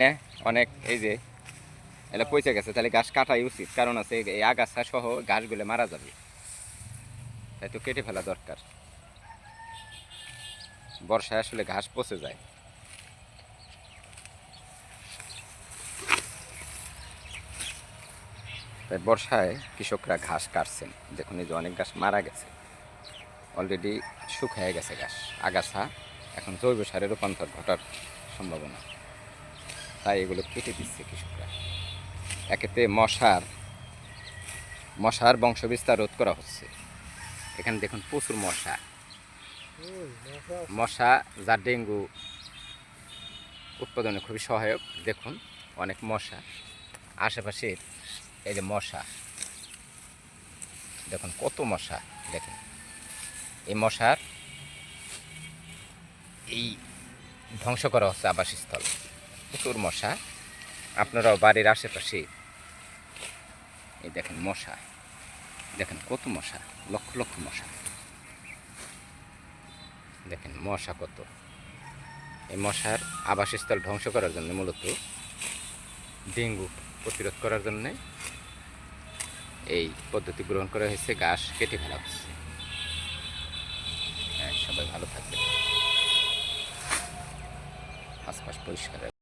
হ্যাঁ, অনেক এই যে এটা পচে গেছে, তাহলে গাছ কাটাই উচিত, কারণ আছে এই আগাছা সহ গাছগুলো মারা যাবে, তাই তো কেটে ফেলা দরকার। বর্ষায় আসলে ঘাস পচে যায়। তাই বর্ষায় কৃষকরা ঘাস কাটছেন, দেখুন এই যে অনেক গাছ মারা গেছে, অলরেডি শুকিয়ে গেছে ঘাস, আগাছা, এখন জৈব সারে রূপান্তর ঘটার সম্ভাবনা, তাই এগুলো কেটে দিচ্ছে কৃষকরা। একেতে মশার বংশবিস্তার রোধ করা হচ্ছে। এখানে দেখুন প্রচুর মশা, মশা যা ডেঙ্গু উৎপাদনে খুবই সহায়ক। দেখুন অনেক মশা, আশেপাশের এই যে মশা, দেখুন কত মশা, দেখুন এই মশার এই ধ্বংস করা হচ্ছে আবাসস্থল, প্রচুর মশা। আপনারাও বাড়ির আশেপাশে এই দেখেন মশা, দেখেন কত মশা, লক্ষ লক্ষ মশা, দেখেন মশা কত। এই মশার আবাসস্থল ধ্বংস করার জন্য, মূলত ডেঙ্গু প্রতিরোধ করার জন্য এই পদ্ধতি গ্রহণ করা হয়েছে, ঘাস কেটে ফেলা হচ্ছে। হ্যাঁ, সবাই ভালো থাকবে, আশপাশ পরিষ্কার।